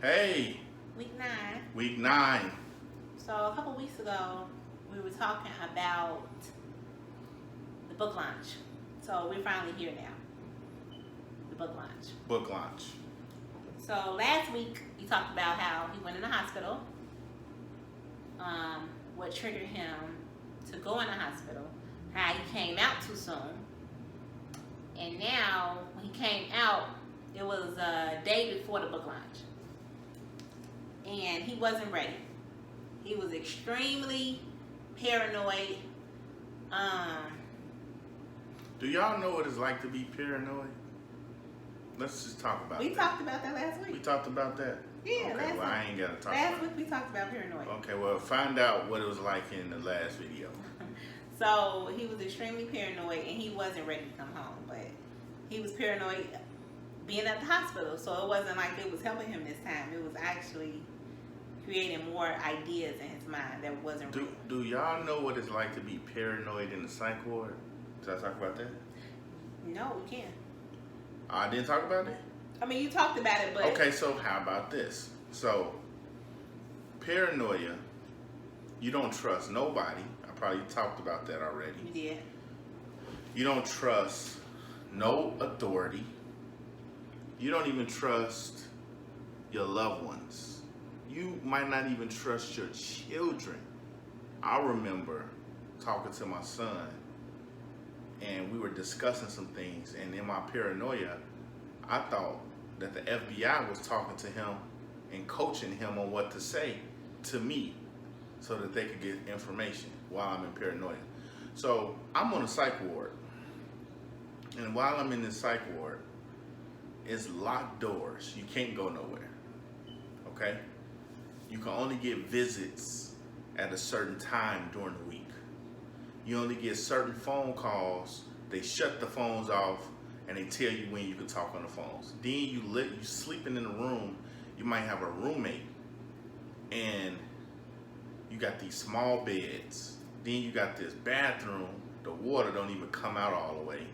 Hey, Week 9. week 9. So a couple weeks ago, we were talking about the book launch. So we're finally here now. The book launch. Book launch. So last week, you talked about how he went in the hospital. What triggered him to go in the hospital. How he came out too soon. And now, when he came out, it was a day before the book launch. And he wasn't ready. He was extremely paranoid. Do y'all know what it's like to be paranoid? Let's just talk about We that. talked about that last We week. talked about that? Yeah, Okay, last well, week. I ain't got to talk Last about week we talked about paranoid. it. Okay, well, find out what it was like in the last video. So he was extremely paranoid and he wasn't ready to come home. But he was paranoid being at the hospital. So it wasn't like it was helping him this time. It was actually creating more ideas in his mind that wasn't real. Do y'all know what it's like to be paranoid in the psych ward? Did I talk about that? No, we can't. I didn't talk about it? I mean, you talked about it, but... Okay, so how about this? So, paranoia, you don't trust nobody. I probably talked about that already. You did. You don't trust no authority. You don't even trust your loved ones. You might not even trust your children. I remember talking to my son and we were discussing some things, and in my paranoia, I thought that the FBI was talking to him and coaching him on what to say to me so that they could get information while I'm in paranoia. So I'm on a psych ward, and while I'm in this psych ward, it's locked doors. You can't go nowhere, okay? You can only get visits at a certain time during the week. You only get certain phone calls. They shut the phones off and they tell you when you can talk on the phones. Then you sleeping in the room. You might have a roommate and you got these small beds. Then you got this bathroom. The water don't even come out all the way.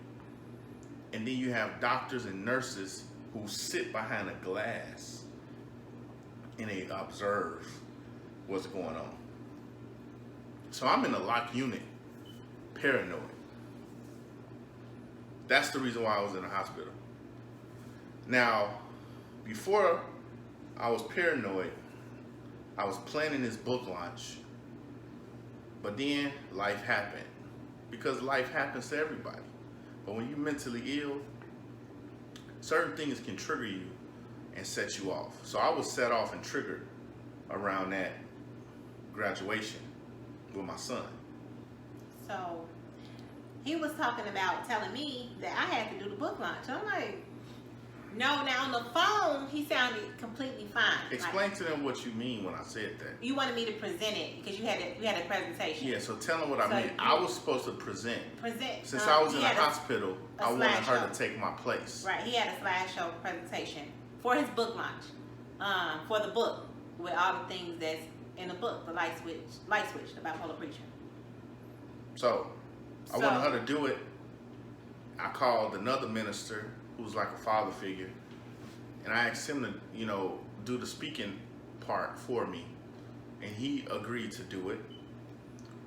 And then you have doctors and nurses who sit behind a glass and they observe what's going on. So I'm in a locked unit, paranoid. That's the reason why I was in the hospital. Now, before I was paranoid, I was planning this book launch, but then life happened. Because life happens to everybody. But when you're mentally ill, certain things can trigger you and set you off. So I was set off and triggered around that graduation with my son. So he was talking about telling me that I had to do the book launch. I'm like, no. Now on the phone, he sounded completely fine. Explain like, to them what you mean when I said that. You wanted me to present it because you had a presentation. Yeah, so tell them what I mean. I was supposed to present. Since I was in the hospital, I wanted her to take my place. Right, he had a slideshow presentation for his book launch, for the book, with all the things that's in the book, the light switch, the bipolar preacher. So, I wanted her to do it. I called another minister who's like a father figure, and I asked him to, do the speaking part for me, and he agreed to do it.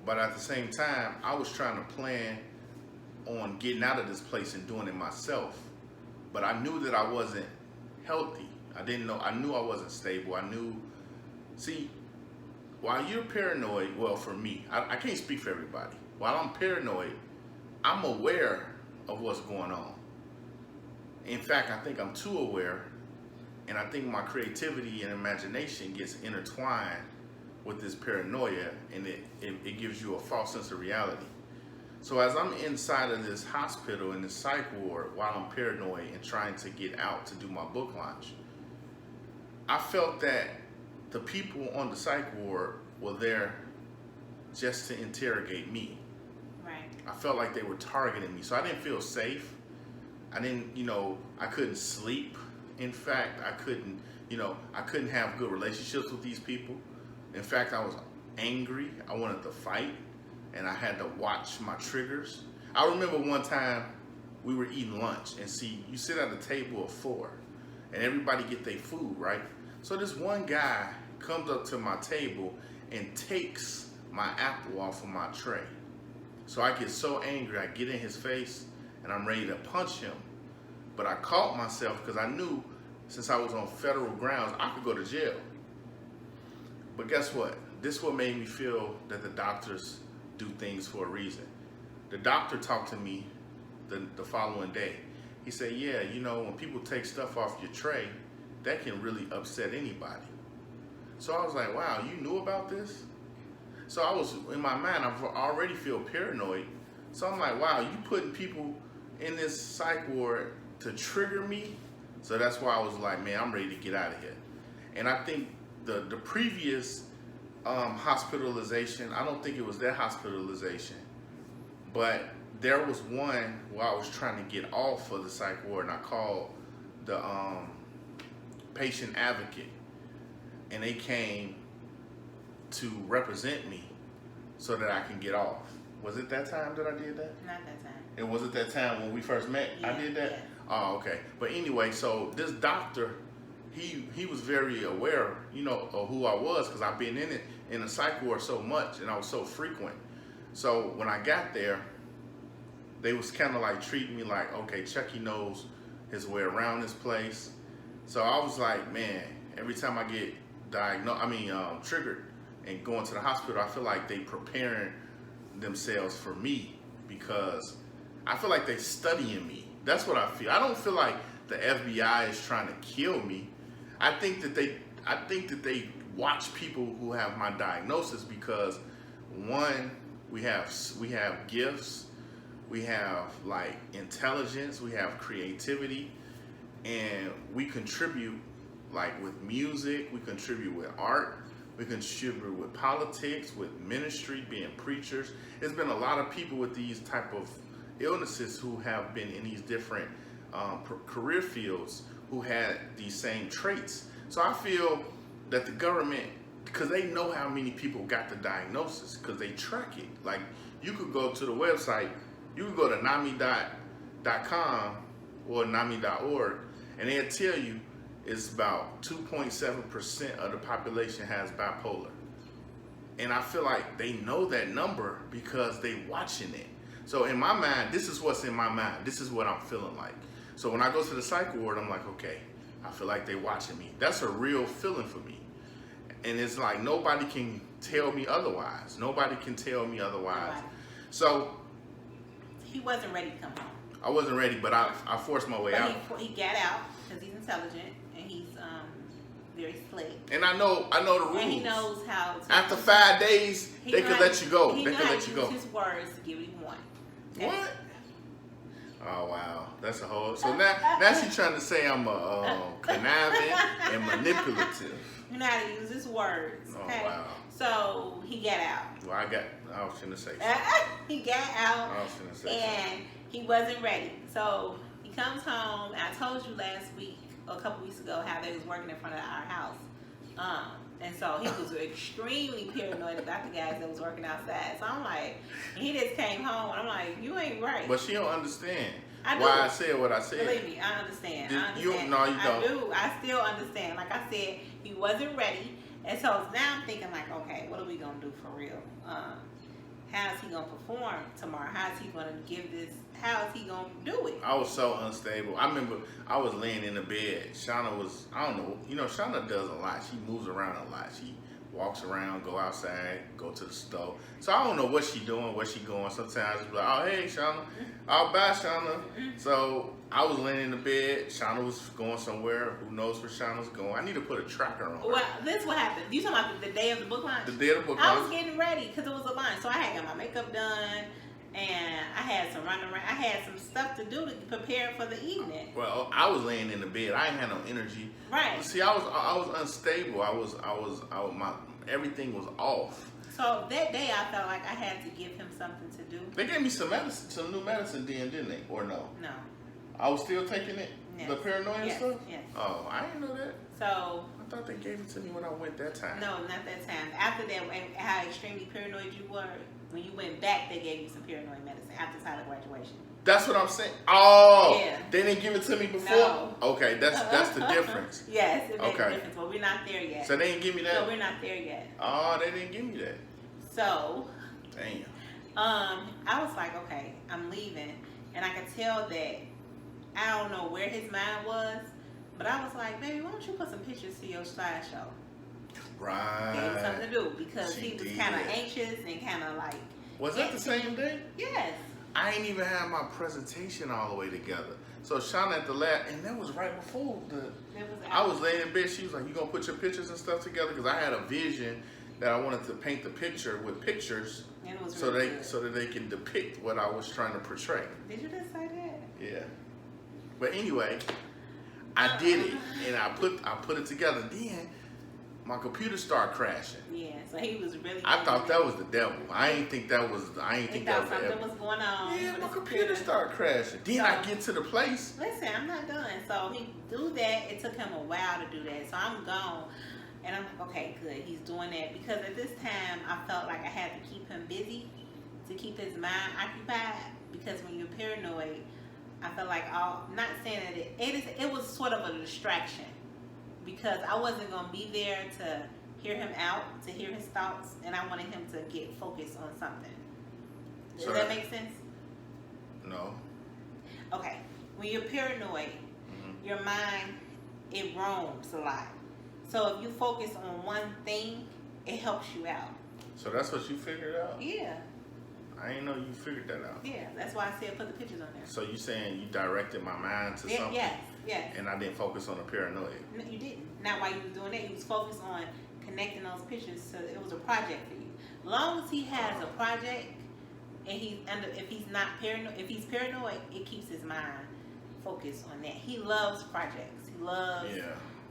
But at the same time, I was trying to plan on getting out of this place and doing it myself. But I knew that I wasn't healthy. I knew I wasn't stable. See, while you're paranoid, well, for me, I can't speak for everybody. While I'm paranoid, I'm aware of what's going on. In fact, I think I'm too aware, and I think my creativity and imagination gets intertwined with this paranoia, and it gives you a false sense of reality. So as I'm inside of this hospital in this psych ward while I'm paranoid and trying to get out to do my book launch, I felt that the people on the psych ward were there just to interrogate me. Right. I felt like they were targeting me, so I didn't feel safe. I couldn't sleep. In fact, I couldn't have good relationships with these people. In fact, I was angry. I wanted to fight, and I had to watch my triggers. I remember one time we were eating lunch, and see, you sit at a table of 4, and everybody get their food, right? So this one guy comes up to my table and takes my apple off of my tray. So I get so angry, I get in his face and I'm ready to punch him. But I caught myself because I knew since I was on federal grounds, I could go to jail. But guess what? This is what made me feel that the doctors do things for a reason. The doctor talked to me the following day. He said, yeah, you know, when people take stuff off your tray, that can really upset anybody. So I was like, wow, you knew about this? So I was, in my mind, I already feel paranoid. So I'm like, wow, you putting people in this psych ward to trigger me? So that's why I was like, man, I'm ready to get out of here. And I think the previous hospitalization, I don't think it was that hospitalization, but there was one where I was trying to get off of the psych ward and I called the patient advocate and they came to represent me so that I can get off. Was it that time that I did that? Not that time. It wasn't that time when we first met. Yeah, I did that. yeah. Oh, okay. But anyway, so this doctor, he was very aware, you know, of who I was because I've been in it in the psych ward so much and I was so frequent. So when I got there, they was kind of like treating me like, okay, Chucky knows his way around this place. So I was like, man, every time I get triggered and going to the hospital, I feel like they preparing themselves for me because I feel like they studying me. That's what I feel. I don't feel like the FBI is trying to kill me. I think that they watch people who have my diagnosis because one, we have gifts, we have like intelligence, we have creativity, and we contribute like with music, we contribute with art, we contribute with politics, with ministry, being preachers. There's been a lot of people with these type of illnesses who have been in these different career fields who had these same traits. So I feel that the government, because they know how many people got the diagnosis, because they track it. Like you could go to the website, you could go to NAMI.com or NAMI.org, and they'll tell you it's about 2.7% of the population has bipolar. And I feel like they know that number because they watching it. So in my mind, this is what's in my mind. This is what I'm feeling like. So when I go to the psych ward, I'm like, okay, I feel like they watching me. That's a real feeling for me. And it's like nobody can tell me otherwise. Nobody can tell me otherwise. Nobody. So He wasn't ready to come home. I wasn't ready, but I forced my way out. But he got out because he's intelligent and he's very slick. And I know the rules. And he knows how to. After 5 days, they could let you go. He They knows could how let to you use go. his words to get what he wants. Okay? What? Oh wow, that's a whole. So now she's trying to say I'm a conniving and manipulative. You know how to use his words. Oh Okay? wow. So he got out. Well, I was gonna say. He got out. I was gonna say. And he wasn't ready. So he comes home. I told you last week, a couple weeks ago, how they was working in front of our house. And so he was extremely paranoid about the guys that was working outside. So I'm like, he just came home and I'm like, you ain't right. But she don't understand I do. why I said what I said. Believe me, I understand. Did I understand. you? No, you don't. I do. I still understand. Like I said, he wasn't ready. And so now I'm thinking like, okay, what are we going to do for real? How is he going to perform tomorrow? How is he going to give this? How is he going to do it? I was so unstable. I remember I was laying in the bed. Shauna was, I don't know, you know, Shauna does a lot. She moves around a lot. She walks around, go outside, go to the store. So I don't know what she doing, where she going. Sometimes it's like, oh, hey, Shauna. Oh, bye, Shauna. So I was laying in the bed. Shauna was going somewhere. Who knows where Shauna's going? I need to put a tracker on her. Well, this is what happened. You talking about the day of the book launch? The day of the book I launch. was getting ready because it was a launch. So I had got my makeup done. And I had some running around. I had some stuff to do to prepare for the evening. Well, I was laying in the bed. I ain't had no energy. Right. See, I was unstable. Everything was off. So that day, I felt like I had to give him something to do. They gave me some medicine, some new medicine then, didn't they? Or no? No. I was still taking it? Yes. The paranoia Yes, stuff? yes. Oh, I didn't know that. So I thought they gave it to me when I went that time. No, not that time. After that, how extremely paranoid you were, when you went back, they gave you some paranoid medicine after Tyler graduation. That's what I'm saying. Oh, Yeah. They didn't give it to me before? No. Okay, that's the difference. Yes, it makes a Okay. difference, but we're not there yet. So they didn't give me that? So we're not there yet. Oh, they didn't give me that. So, Damn. I was like, okay, I'm leaving, and I could tell that I don't know where his mind was, but I was like, baby, why don't you put some pictures to your slideshow? Right. Gave him something to do because She he was did. kind of anxious and kind of like. Was that the same day? Yes. I ain't even had my presentation all the way together. So Shauna at the lab, and that was right before I was laying in bed. She was like, "You gonna put your pictures and stuff together?" Because I had a vision that I wanted to paint the picture with pictures, And it was so really good. so that they can depict what I was trying to portray. Did you just say that? Yeah. But anyway, I did it, and I put it together. Then my computer started crashing. Yeah. So he was really. I thought that was the devil. I ain't think that was. I ain't He think that thought was the something devil. was going on. Yeah, with my his computer started crashing. Then I So- get to the place. Listen, I'm not done. So he do that. It took him a while to do that. So I'm gone. And I'm like, okay, good. He's doing that. Because at this time, I felt like I had to keep him busy to keep his mind occupied. Because when you're paranoid, I felt like, not saying that it was sort of a distraction. Because I wasn't going to be there to hear him out, to hear his thoughts. And I wanted him to get focused on something. Does So that make sense? No. Okay. When you're paranoid, your mind, it roams a lot. So if you focus on one thing, it helps you out. So that's what you figured out? Yeah, I didn't know you figured that out. yeah. That's why I said put the pictures on there. So you saying you directed my mind to something? Yes. And I didn't focus on the paranoia. No, you didn't. Not while you was doing that. You was focused on connecting those pictures. So it was a project for you. As long as he has a project, and if he's not paranoid, if he's paranoid, it keeps his mind focused on that. He loves projects. He loves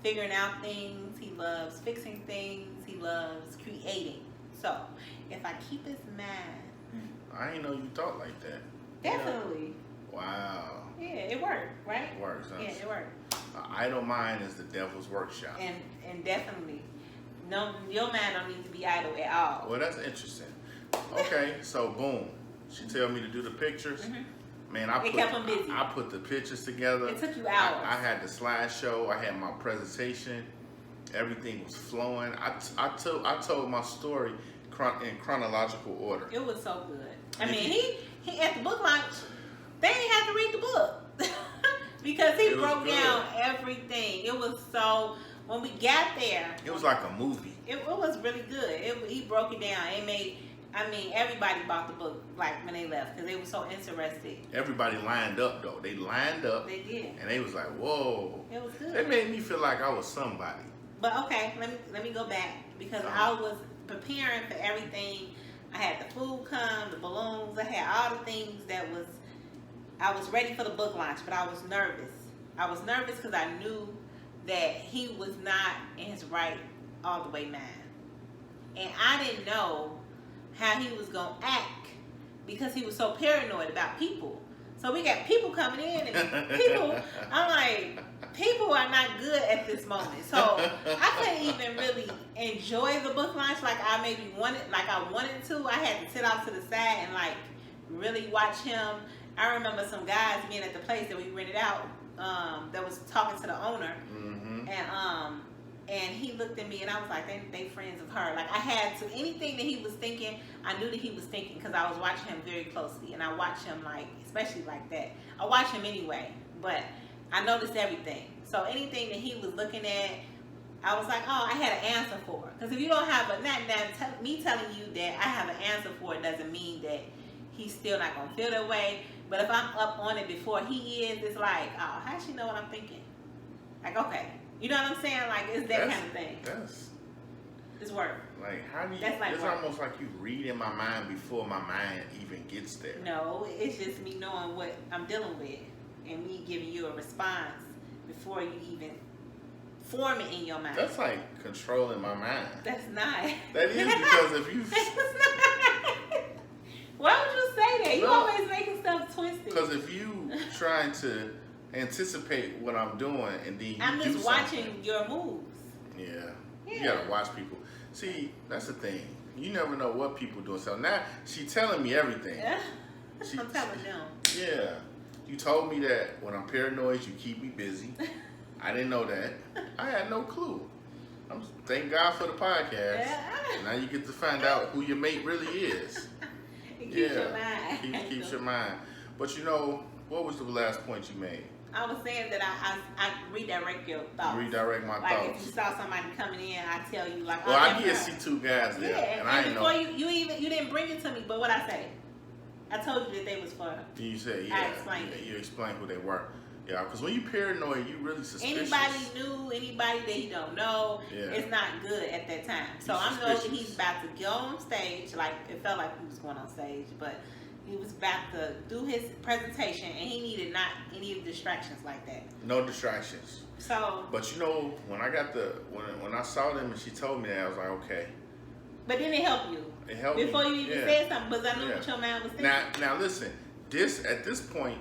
figuring out things. He loves fixing things. He loves creating. So if I keep his mind, I didn't know you thought like that. definitely, Wow. yeah, it worked, right? It works, huh? Yeah, it worked. An idle mind is the devil's workshop. And definitely, no, your mind don't need to be idle at all. Well, that's interesting. Okay, so boom. She tell me to do the pictures. Man, It kept him busy. I put the pictures together. It took you hours. I had the slideshow. I had my presentation. Everything was flowing. I told my story in chronological order. It was so good. I mean, he at the book launch, they didn't have to read the book because he It was broke good. down everything. It was so. When we got there, It was like a movie. it was really good. He broke it down. It made. I mean, everybody bought the book like when they left because they were so interested. Everybody lined up though. They lined up They did. and they was like, "Whoa!" It was good. It made me feel like I was somebody. But okay, let me go back because I was preparing for everything. I had the food come, the balloons. I had all the things I was ready for the book launch, but I was nervous. I was nervous because I knew that he was not in his right all the way mind, and I didn't know how he was gonna act because he was so paranoid about people. So we got people coming in and people. I'm like, people are not good at this moment. So I couldn't even really enjoy the book launch like I wanted to. I had to sit off to the side and like really watch him. I remember some guys being at the place that we rented out that was talking to the owner, and he looked at me and I was like, they friends of her. Like I had to, anything that he was thinking, I knew that he was thinking because I was watching him very closely, and I watched him like, especially like that. I watch him anyway, but I noticed everything. So anything that he was looking at, I was like, oh, I had an answer for it. Because if you don't have me telling you that I have an answer for it doesn't mean that he's still not gonna feel that way. But if I'm up on it before he is, it's like, oh, how does she know what I'm thinking? Like, okay. You know what I'm saying? Like, it's that kind of thing. It's work. Like, how do you? That's like it's work. almost like you read in my mind before my mind even gets there. No, it's just me knowing what I'm dealing with and me giving you a response before you even form it in your mind. That's like controlling my mind. That's not. That is because if you. That's not. Why would you say that? You No. always making stuff twisted. Because if you trying to anticipate what I'm doing and then you I'm do just watching something. your moves. Yeah. You gotta watch people. See, that's the thing. You never know what people doing. So now she telling me everything. I'm telling them. Yeah. You told me that when I'm paranoid, you keep me busy. I didn't know that. I had no clue. Thank God for the podcast. Yeah. Now you get to find out who your mate really is. It keeps your mind. Keeps your mind. But you know, what was the last point you made? I was saying that I redirect your thoughts. Redirect my like thoughts. If you saw somebody coming in, I tell you like. Well, I did see two guys there, and I didn't know. You didn't bring it to me, but what I say, I told you that they was for. You said I explained it. You explained who they were. Yeah, because when you paranoid, you really suspicious. Anybody new, anybody that he don't know, it's not good at that time. So I know that he's about to go on stage. Like it felt like he was going on stage, but he was about to do his presentation, and he needed not any distractions like that. No distractions. So. But you know, when I got when I saw them and she told me that, I was like, okay. But then it helped you. It helped before me. You even said something, because I knew what your man was thinking. Now listen. At this point,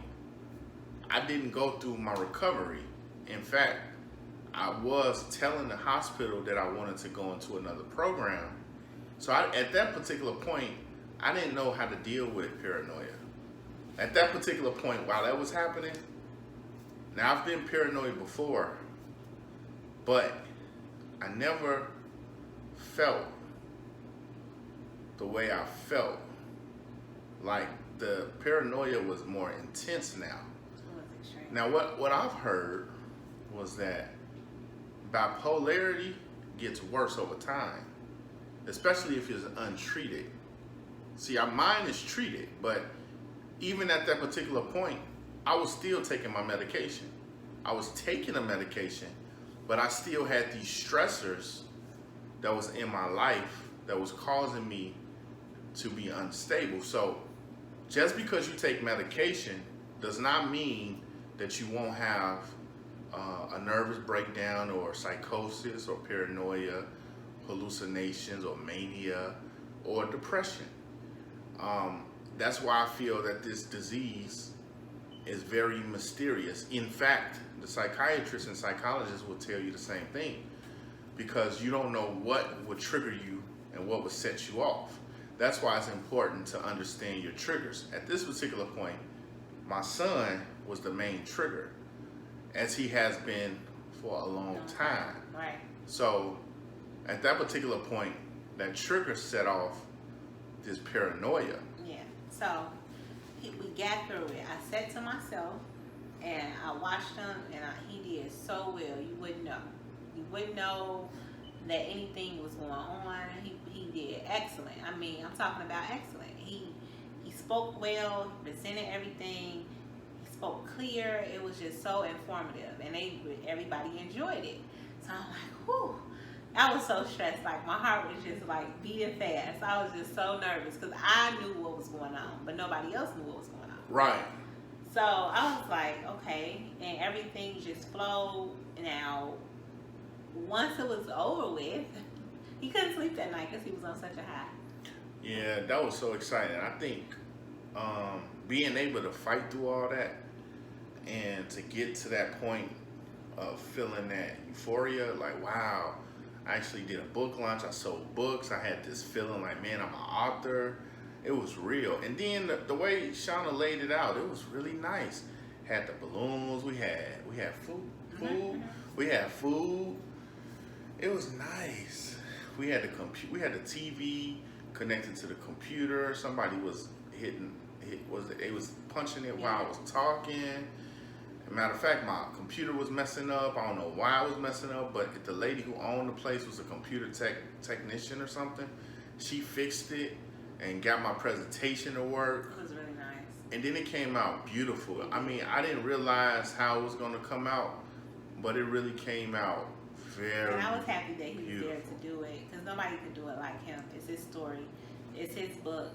I didn't go through my recovery. In fact, I was telling the hospital that I wanted to go into another program. So at that particular point, I didn't know how to deal with paranoia. At that particular point, while that was happening, now I've been paranoid before, but I never felt the way I felt. Like the paranoia was more intense now. Now what I've heard was that bipolarity gets worse over time, especially if it's untreated. See, mine is treated, but even at that particular point, I was still taking my medication. I was taking a medication, but I still had these stressors that was in my life that was causing me to be unstable. So just because you take medication does not mean that you won't have a nervous breakdown or psychosis or paranoia, hallucinations or mania or depression. That's why I feel that this disease is very mysterious. In fact, the psychiatrists and psychologists will tell you the same thing, because you don't know what would trigger you and what would set you off. That's why it's important to understand your triggers. At this particular point, my son was the main trigger, as he has been for a long time. Right. So at that particular point, that trigger set off this paranoia. Yeah. So we got through it. I said to myself, and I watched him, and he did so well. You wouldn't know. You wouldn't know that anything was going on. He did excellent. I mean, I'm talking about excellent. He spoke well, he presented everything, he spoke clear. It was just so informative, and everybody enjoyed it. So I'm like, whew. I was so stressed. Like my heart was just like beating fast. I was just so nervous because I knew what was going on, but nobody else knew what was going on. Right. So I was like, okay, and everything just flowed. Now, once it was over with, he couldn't sleep that night because he was on such a high. Yeah, that was so exciting. I think being able to fight through all that and to get to that point of feeling that euphoria, like, wow, I actually did a book launch, I sold books, I had this feeling like, man, I'm an author. It was real. And then the way Shauna laid it out, it was really nice. Had the balloons, we had food, we had food. It was nice. We had the TV connected to the computer. Somebody was it was punching it while I was talking. Matter of fact, my computer was messing up. I don't know why it was messing up, but the lady who owned the place was a computer technician or something. She fixed it and got my presentation to work. It was really nice. And then it came out beautiful. I mean, I didn't realize how it was going to come out, but it really came out very. And I was happy that he was beautiful. there to do it, because nobody could do it like him. It's his story, it's his book,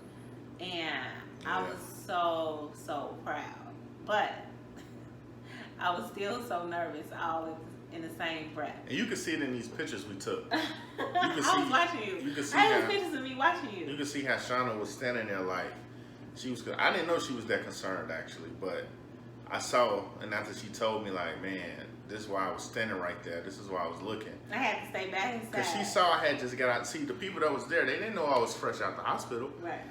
and I was so proud. But I was still so nervous, all in the same breath. And you can see it in these pictures we took. I was watching you. You can see I had how, pictures of me watching you. You can see how Shauna was standing there like she was. I didn't know she was that concerned actually, but I saw, and after she told me, like, man, this is why I was standing right there. This is why I was looking. I had to stay back inside. Because she saw I had just got out. See, the people that was there, they didn't know I was fresh out the hospital. Right.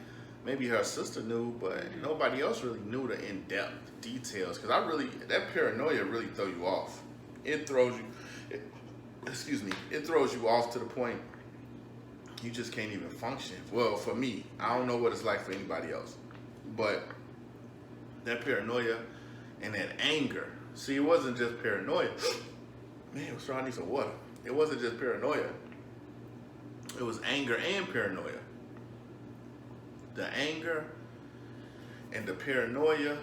Maybe her sister knew, but nobody else really knew the in-depth details. Because that paranoia really throw you off. It throws you, it throws you off to the point you just can't even function. Well, for me, I don't know what it's like for anybody else. But that paranoia and that anger. See, it wasn't just paranoia. Man, what's wrong? I need some water. It wasn't just paranoia. It was anger and paranoia. The anger and the paranoia,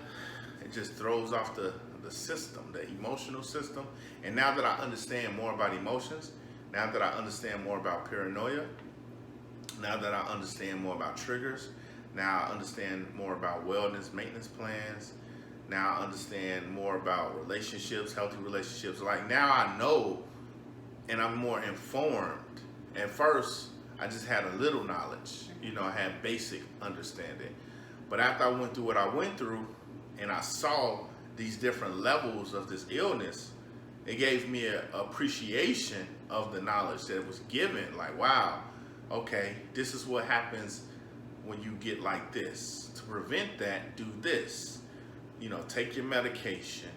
it just throws off the system, the emotional system. And now that I understand more about emotions, now that I understand more about paranoia, now that I understand more about triggers, now I understand more about wellness maintenance plans, now I understand more about relationships, healthy relationships. Like now I know and I'm more informed. At first, I just had a little knowledge. I had basic understanding. But after I went through what I went through and I saw these different levels of this illness, it gave me an appreciation of the knowledge that was given. Like, wow, okay, this is what happens when you get like this. To prevent that, do this. Take your medication.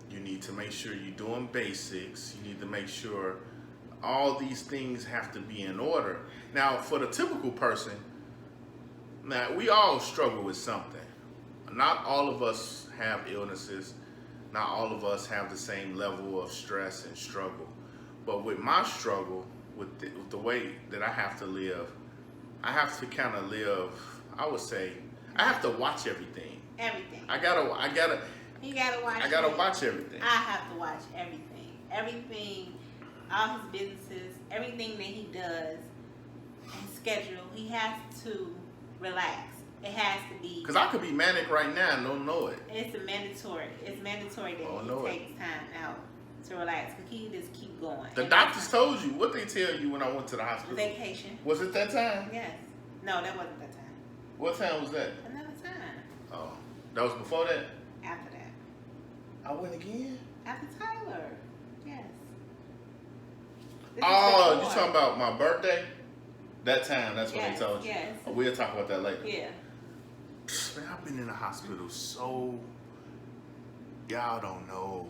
You need to make sure you're doing basics. You need to make sure all these things have to be in order. Now, for the typical person, now we all struggle with something. Not all of us have illnesses. Not all of us have the same level of stress and struggle. But with my struggle, with the way that I have to live, I have to kind of live, I would say, I have to watch everything. Everything. I gotta You gotta watch. I gotta watch everything. I have to watch everything. Everything, all his businesses, everything that he does, his schedule. He has to relax. It has to be. Because I could be manic right now and don't know it. It's mandatory. It's mandatory that he takes time out to relax. Because he just keep going. The doctors told you. What they tell you when I went to the hospital? Vacation. Was it that time? Yes. No, that wasn't that time. What time was that? Another time. Oh, that was before that? After that. I went again? After Tyler. Yes. Oh, you talking about my birthday? That time, that's what they told you. Yes. Oh, we'll talk about that later. Yeah. Man, I've been in the hospital so, y'all don't know.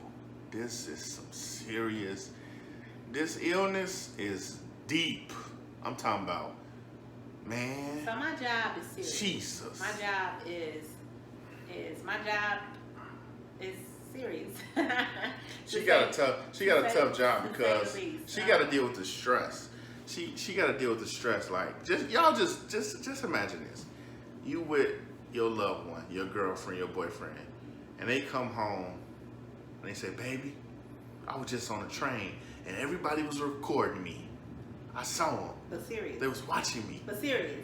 This is some serious, this illness is deep. I'm talking about, man. So my job is serious. Jesus. My job is serious. She got a tough job because she got to deal with the stress. She got to deal with the stress. Like just imagine this: you with your loved one, your girlfriend, your boyfriend, and they come home and they say, "Baby, I was just on a train and everybody was recording me. I saw them. But serious. They was watching me. But serious.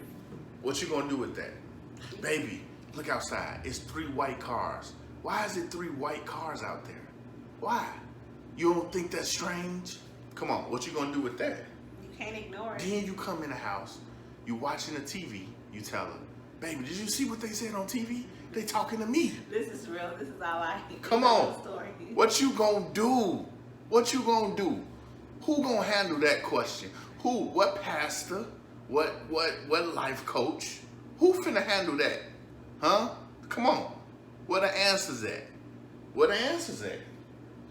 What you gonna do with that, baby? Look outside. It's 3 white cars. Why is it 3 white cars out there? Why? You don't think that's strange? Come on, what you gonna do with that? You can't ignore it. Then you come in the house, you watching the TV, you tell her, baby, did you see what they said on TV? They talking to me. This is real. This is all I can. Come on. Story. What you gonna do? What you gonna do? Who gonna handle that question? Who? What pastor? What life coach? Who finna handle that? Huh? Come on. Where the answers at? Where the answers at?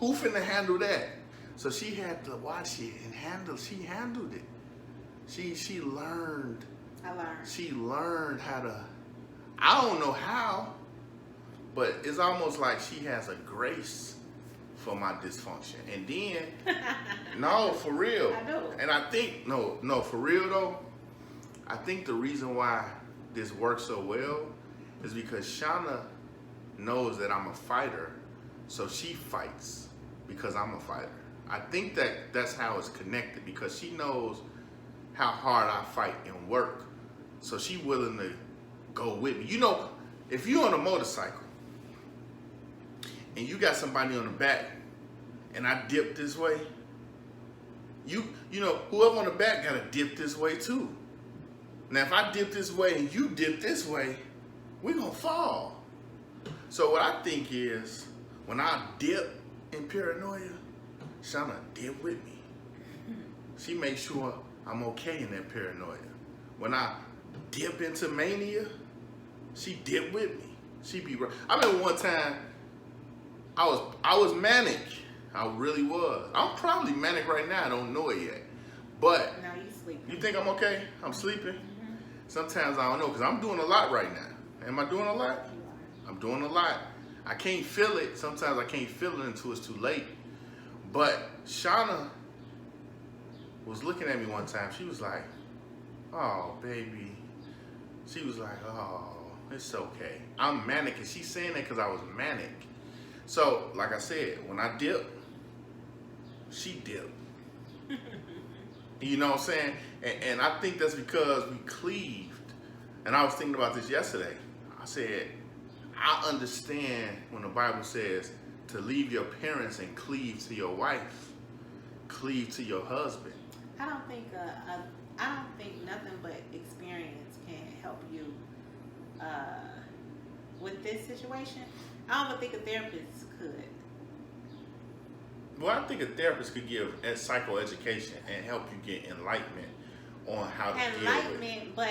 Who finna handle that? So she had to watch it and she handled it. She learned. I learned. She learned how to, I don't know how, but it's almost like she has a grace for my dysfunction. And then, no, for real. I know. And I think, no, for real though, I think the reason why this works so well is because Shauna knows that I'm a fighter, so she fights because I'm a fighter. I think that's how it's connected, because she knows how hard I fight and work, so she willing to go with me. You know, if you're on a motorcycle and you got somebody on the back and I dip this way, you know, whoever on the back gotta dip this way too. Now if I dip this way and you dip this way, we're gonna fall. So what I think is, when I dip in paranoia, Shauna did with me. She makes sure I'm okay in that paranoia. When I dip into mania, she dip with me. She be right. I remember one time I was manic. I really was. I'm probably manic right now. I don't know it yet. But No, you sleeping. you think I'm okay? I'm sleeping. Mm-hmm. Sometimes I don't know because I'm doing a lot right now. Am I doing a lot? You are. I'm doing a lot. I can't feel it. Sometimes I can't feel it until it's too late. But Shauna was looking at me one time. She was like, "Oh, baby." She was like, "Oh, it's okay." I'm manic, and she's saying that because I was manic. So, like I said, when I dip, she dip. You know what I'm saying? And I think that's because we cleaved. And I was thinking about this yesterday. I said, I understand when the Bible says to leave your parents and cleave to your wife, cleave to your husband. I don't think nothing but experience can help you with this situation. I don't even think a therapist could. Well, I think a therapist could give a psychoeducation and help you get enlightenment on how to deal with it. Enlightenment, but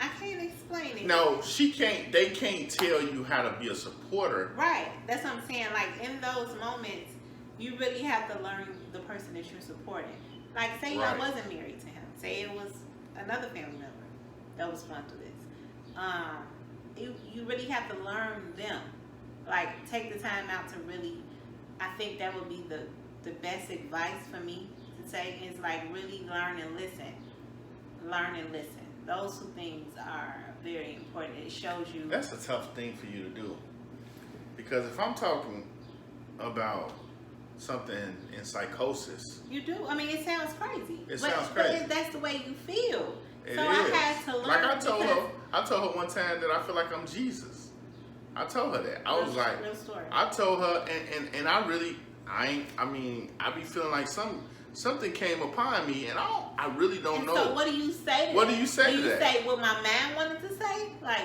I can't explain it. No, she can't. They can't tell you how to be a supporter. Right. That's what I'm saying. Like in those moments, you really have to learn the person that you're supporting. Like say Right. I wasn't married to him. Say it was another family member that was going through this. You really have to learn them. Like take the time out to really. I think that would be the best advice for me to say is like really learn and listen. Learn and listen. Those two things are very important. It shows you. That's a tough thing for you to do. Because if I'm talking about something in psychosis, You do. I mean, it sounds crazy. It sounds crazy. But that's the way you feel. it So is. I had to learn. Like I told because- her one time that I feel like I'm Jesus. I told her that. I was like, real story. I told her, and I really, I be feeling like something came upon me, and I really don't And know. so what do you say to What that? do you say Do to you that? say what my man wanted to say? Like,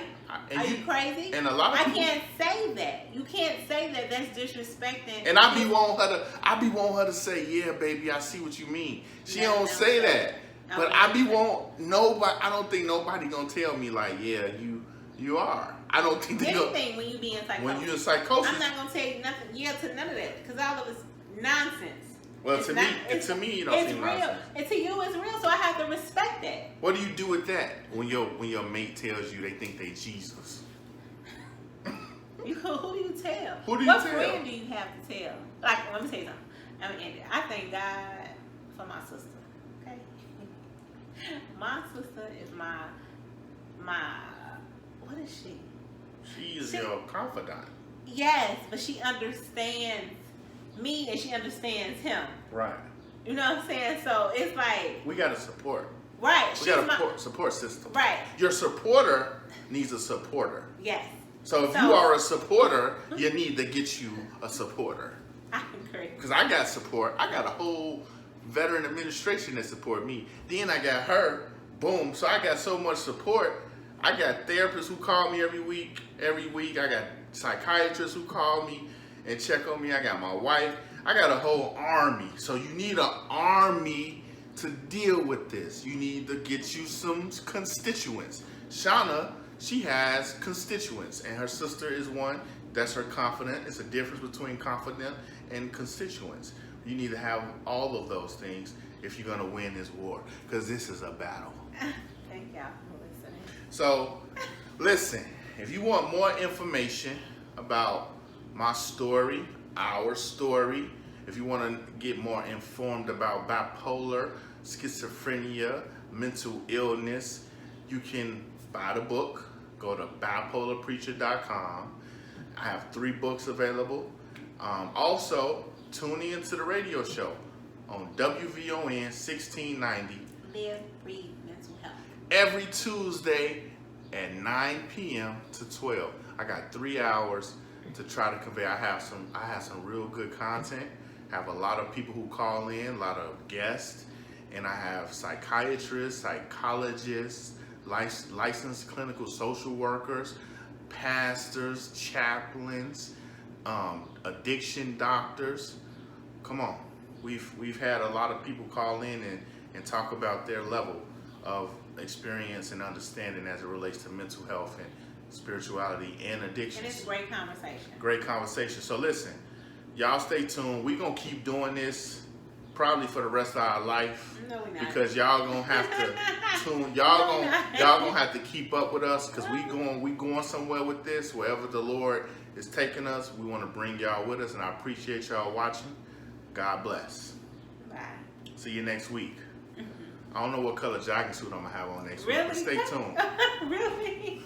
And are you crazy? And a lot of I people, can't say that. You can't say that. That's disrespecting. and I be wanting her to say, yeah, baby, I see what you mean. She No, don't no, say no. that. But Okay. I be want nobody. I don't think nobody gonna tell me like, yeah, you are. I don't think they gonna. Anything when you be in psychosis. When you're in psychosis, I'm not gonna tell you nothing. Yeah, to none of that, because all of it's nonsense. well, It's to not- me, it's- to me, you don't It's seem real. nonsense. And to you, it's real. So I have to respect that. What do you do with that when your mate tells you they think they Jesus? Who do you tell? Who do you what tell? friend do you have to tell? Like, let me tell you something. I mean, I thank God for my sister. Okay, my sister is my. What is she? She is She- your confidant. Yes, but she understands me and she understands him. Right. You know what I'm saying? So it's like, We got to support. right? We She's got my a support system. right. Your supporter needs a supporter. Yes, So if So- you are a supporter, you need to get you a supporter. I agree. Because I got support. I got a whole veteran administration that support me. Then I got her. Boom. So I got so much support. I got therapists who call me every week. I got psychiatrists who call me and check on me. I got my wife. I got a whole army. So you need an army to deal with this. You need to get you some constituents. Shauna, she has constituents, and her sister is one. That's her confidant. It's a difference between confidant and constituents. You need to have all of those things if you're going to win this war, because this is a battle. Thank y'all for listening. So, listen, if you want more information about my story, our story, if you want to get more informed about bipolar, schizophrenia, mental illness, you can buy the book. Go to bipolarpreacher.com. I have 3 books available. Also, tune in to the radio show on WVON 1690 Live, breathe, mental health. every Tuesday at 9 p.m. to 12. I got 3 hours to try to convey. I have some real good content. I have a lot of people who call in, a lot of guests, and I have psychiatrists, psychologists, licensed clinical social workers, pastors, chaplains, addiction doctors. Come on, we've had a lot of people call in and talk about their level of experience and understanding as it relates to mental health and spirituality and addictions. And it's a great conversation. Great conversation. So listen, y'all stay tuned. We're gonna keep doing this probably for the rest of our life. No, we're not. Because y'all gonna have to tune. Y'all gonna have to keep up with us because we going somewhere with this. Wherever the Lord is taking us, we want to bring y'all with us, and I appreciate y'all watching. God bless. Bye. See you next week. I don't know what color jogging suit I'm gonna have on next week. Really? But stay tuned. Really?